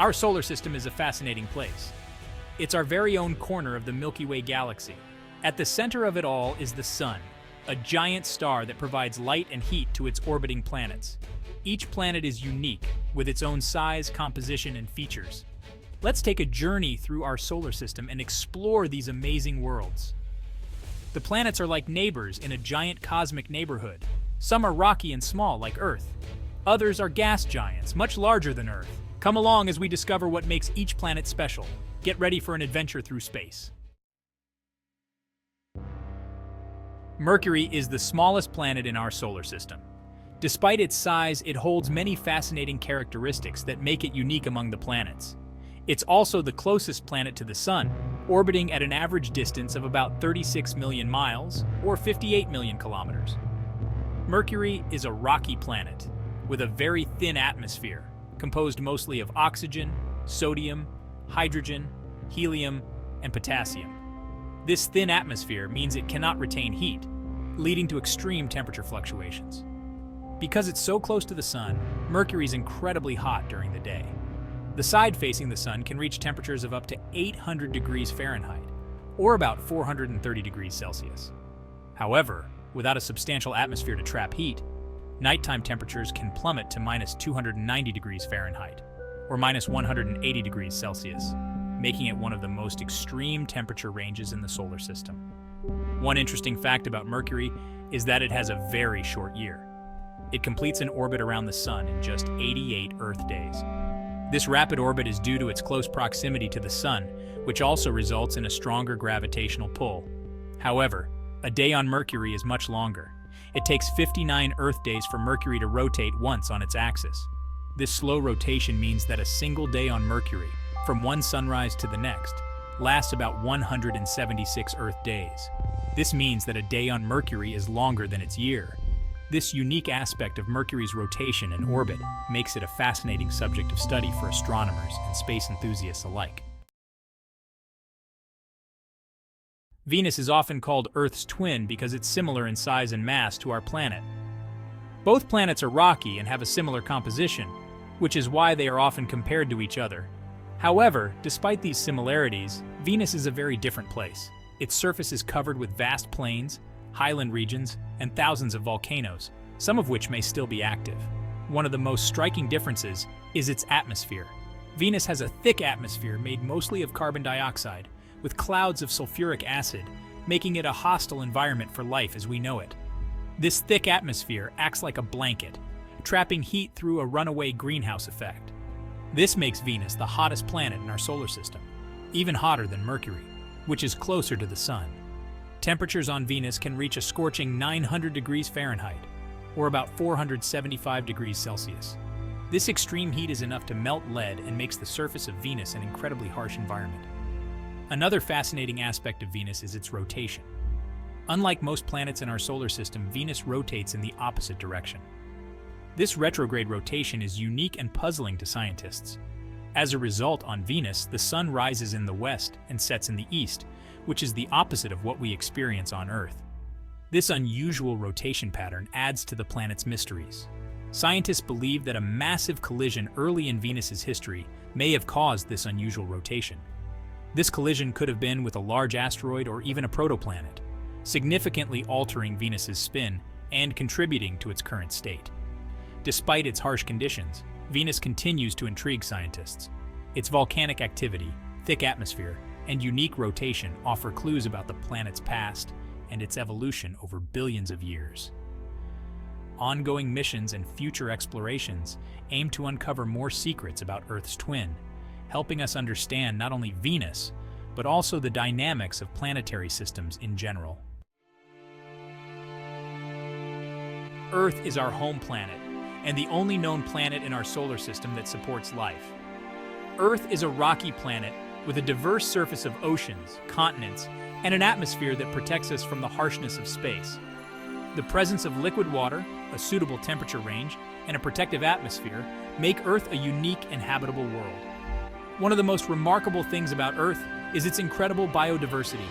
Our solar system is a fascinating place. It's our very own corner of the Milky Way galaxy. At the center of it all is the Sun, a giant star that provides light and heat to its orbiting planets. Each planet is unique, with its own size, composition, and features. Let's take a journey through our solar system and explore these amazing worlds. The planets are like neighbors in a giant cosmic neighborhood. Some are rocky and small, like Earth. Others are gas giants, much larger than Earth. Come along as we discover what makes each planet special. Get ready for an adventure through space. Mercury is the smallest planet in our solar system. Despite its size, it holds many fascinating characteristics that make it unique among the planets. It's also the closest planet to the Sun, orbiting at an average distance of about 36 million miles, or 58 million kilometers. Mercury is a rocky planet with a very thin atmosphere, composed mostly of oxygen, sodium, hydrogen, helium, and potassium. This thin atmosphere means it cannot retain heat, leading to extreme temperature fluctuations. Because it's so close to the Sun, Mercury is incredibly hot during the day. The side facing the Sun can reach temperatures of up to 800 degrees Fahrenheit, or about 430 degrees Celsius. However, without a substantial atmosphere to trap heat, nighttime temperatures can plummet to minus 290 degrees Fahrenheit, or minus 180 degrees Celsius, making it one of the most extreme temperature ranges in the solar system. One interesting fact about Mercury is that it has a very short year. It completes an orbit around the Sun in just 88 Earth days. This rapid orbit is due to its close proximity to the Sun, which also results in a stronger gravitational pull. However, a day on Mercury is much longer. It takes 59 Earth days for Mercury to rotate once on its axis. This slow rotation means that a single day on Mercury, from one sunrise to the next, lasts about 176 Earth days. This means that a day on Mercury is longer than its year. This unique aspect of Mercury's rotation and orbit makes it a fascinating subject of study for astronomers and space enthusiasts alike. Venus is often called Earth's twin because it's similar in size and mass to our planet. Both planets are rocky and have a similar composition, which is why they are often compared to each other. However, despite these similarities, Venus is a very different place. Its surface is covered with vast plains, highland regions, and thousands of volcanoes, some of which may still be active. One of the most striking differences is its atmosphere. Venus has a thick atmosphere made mostly of carbon dioxide, with clouds of sulfuric acid, making it a hostile environment for life as we know it. This thick atmosphere acts like a blanket, trapping heat through a runaway greenhouse effect. This makes Venus the hottest planet in our solar system, even hotter than Mercury, which is closer to the Sun. Temperatures on Venus can reach a scorching 900 degrees Fahrenheit, or about 475 degrees Celsius. This extreme heat is enough to melt lead and makes the surface of Venus an incredibly harsh environment. Another fascinating aspect of Venus is its rotation. Unlike most planets in our solar system, Venus rotates in the opposite direction. This retrograde rotation is unique and puzzling to scientists. As a result, on Venus, the Sun rises in the west and sets in the east, which is the opposite of what we experience on Earth. This unusual rotation pattern adds to the planet's mysteries. Scientists believe that a massive collision early in Venus's history may have caused this unusual rotation. This collision could have been with a large asteroid or even a protoplanet, significantly altering Venus's spin and contributing to its current state. Despite its harsh conditions, Venus continues to intrigue scientists. Its volcanic activity, thick atmosphere, and unique rotation offer clues about the planet's past and its evolution over billions of years. Ongoing missions and future explorations aim to uncover more secrets about Earth's twin, helping us understand not only Venus, but also the dynamics of planetary systems in general. Earth is our home planet, and the only known planet in our solar system that supports life. Earth is a rocky planet with a diverse surface of oceans, continents, and an atmosphere that protects us from the harshness of space. The presence of liquid water, a suitable temperature range, and a protective atmosphere make Earth a unique and habitable world. One of the most remarkable things about Earth is its incredible biodiversity.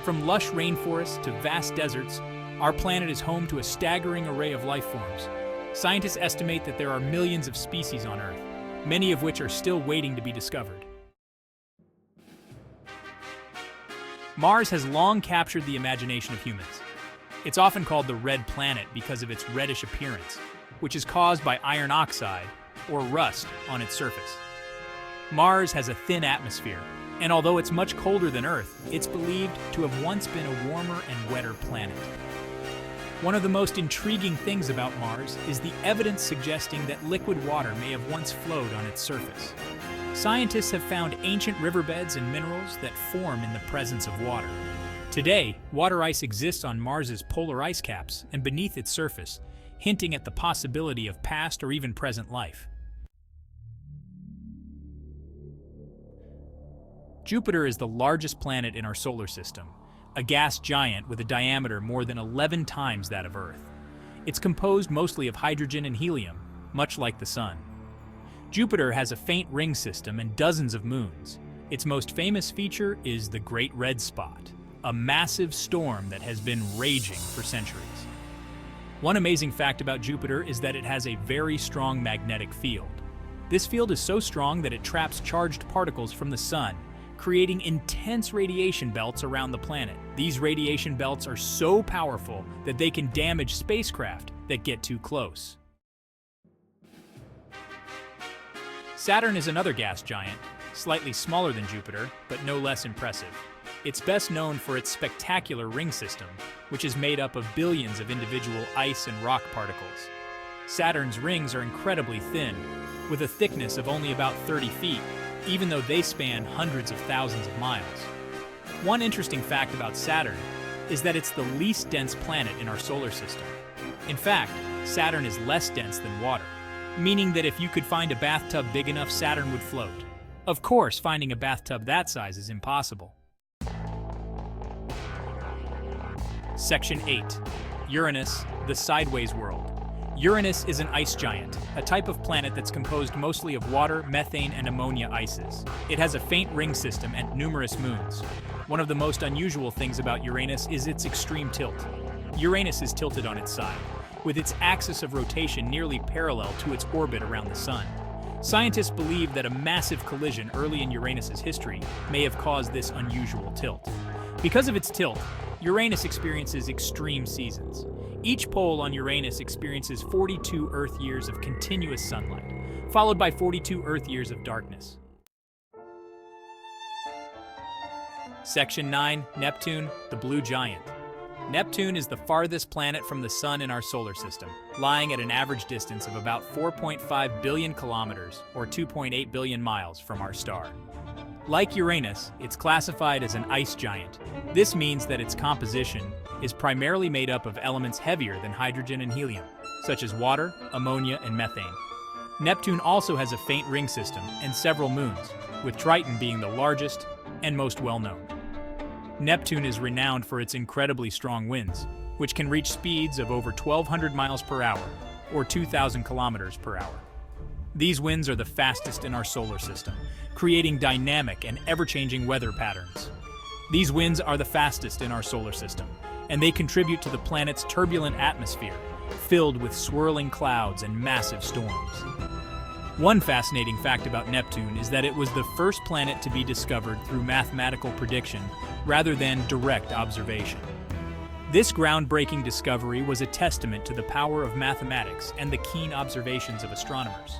From lush rainforests to vast deserts, our planet is home to a staggering array of life forms. Scientists estimate that there are millions of species on Earth, many of which are still waiting to be discovered. Mars has long captured the imagination of humans. It's often called the Red Planet because of its reddish appearance, which is caused by iron oxide, or rust, on its surface. Mars has a thin atmosphere, and although it's much colder than Earth, it's believed to have once been a warmer and wetter planet. One of the most intriguing things about Mars is the evidence suggesting that liquid water may have once flowed on its surface. Scientists have found ancient riverbeds and minerals that form in the presence of water. Today, water ice exists on Mars's polar ice caps and beneath its surface, hinting at the possibility of past or even present life. Jupiter is the largest planet in our solar system, a gas giant with a diameter more than 11 times that of Earth. It's composed mostly of hydrogen and helium, much like the Sun. Jupiter has a faint ring system and dozens of moons. Its most famous feature is the Great Red Spot, a massive storm that has been raging for centuries. One amazing fact about Jupiter is that it has a very strong magnetic field. This field is so strong that it traps charged particles from the Sun, creating intense radiation belts around the planet. These radiation belts are so powerful that they can damage spacecraft that get too close. Saturn is another gas giant, slightly smaller than Jupiter, but no less impressive. It's best known for its spectacular ring system, which is made up of billions of individual ice and rock particles. Saturn's rings are incredibly thin, with a thickness of only about 30 feet, even though they span hundreds of thousands of miles. One interesting fact about Saturn is that it's the least dense planet in our solar system. In fact, Saturn is less dense than water, meaning that if you could find a bathtub big enough, Saturn would float. Of course, finding a bathtub that size is impossible. Section 8. Uranus, the sideways world. Uranus is an ice giant, a type of planet that's composed mostly of water, methane, and ammonia ices. It has a faint ring system and numerous moons. One of the most unusual things about Uranus is its extreme tilt. Uranus is tilted on its side, with its axis of rotation nearly parallel to its orbit around the Sun. Scientists believe that a massive collision early in Uranus's history may have caused this unusual tilt. Because of its tilt, Uranus experiences extreme seasons. Each pole on Uranus experiences 42 Earth years of continuous sunlight, followed by 42 Earth years of darkness. Section 9. Neptune, the blue giant. Neptune is the farthest planet from the Sun in our solar system, lying at an average distance of about 4.5 billion kilometers, or 2.8 billion miles, from our star. Like Uranus, it's classified as an ice giant. This means that its composition is primarily made up of elements heavier than hydrogen and helium, such as water, ammonia, and methane. Neptune also has a faint ring system and several moons, with Triton being the largest and most well-known. Neptune is renowned for its incredibly strong winds, which can reach speeds of over 1,200 miles per hour, or 2,000 kilometers per hour. These winds are the fastest in our solar system, creating dynamic and ever-changing weather patterns. These winds are the fastest in our solar system, and they contribute to the planet's turbulent atmosphere, filled with swirling clouds and massive storms. One fascinating fact about Neptune is that it was the first planet to be discovered through mathematical prediction rather than direct observation. This groundbreaking discovery was a testament to the power of mathematics and the keen observations of astronomers.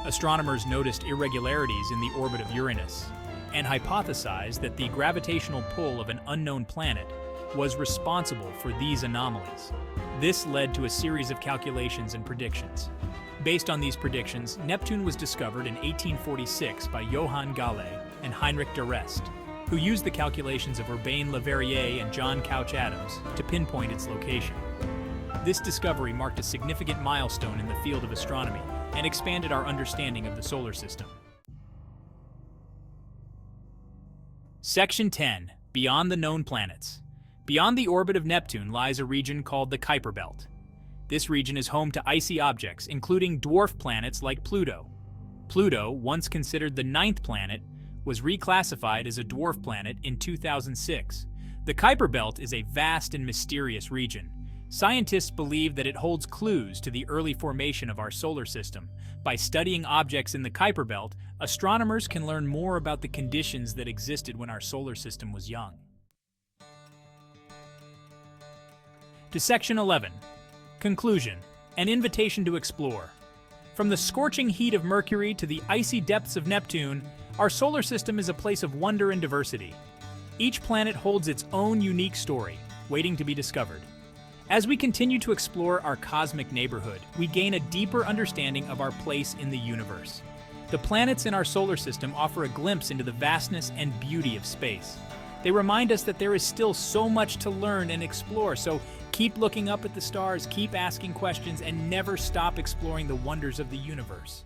Astronomers noticed irregularities in the orbit of Uranus and hypothesized that the gravitational pull of an unknown planet was responsible for these anomalies. This led to a series of calculations and predictions. Based on these predictions, Neptune was discovered in 1846 by Johann Galle and Heinrich de Rest, who used the calculations of Urbain Le Verrier and John Couch-Adams to pinpoint its location. This discovery marked a significant milestone in the field of astronomy and expanded our understanding of the solar system. Section 10. Beyond the known planets. Beyond the orbit of Neptune lies a region called the Kuiper Belt. This region is home to icy objects, including dwarf planets like Pluto. Pluto, once considered the 9th planet, was reclassified as a dwarf planet in 2006. The Kuiper Belt is a vast and mysterious region. Scientists believe that it holds clues to the early formation of our solar system. By studying objects in the Kuiper Belt, astronomers can learn more about the conditions that existed when our solar system was young. To Section 11. Conclusion. An invitation to explore. From the scorching heat of Mercury to the icy depths of Neptune, our solar system is a place of wonder and diversity. Each planet holds its own unique story, waiting to be discovered. As we continue to explore our cosmic neighborhood, we gain a deeper understanding of our place in the universe. The planets in our solar system offer a glimpse into the vastness and beauty of space. They remind us that there is still so much to learn and explore, so keep looking up at the stars, keep asking questions, and never stop exploring the wonders of the universe.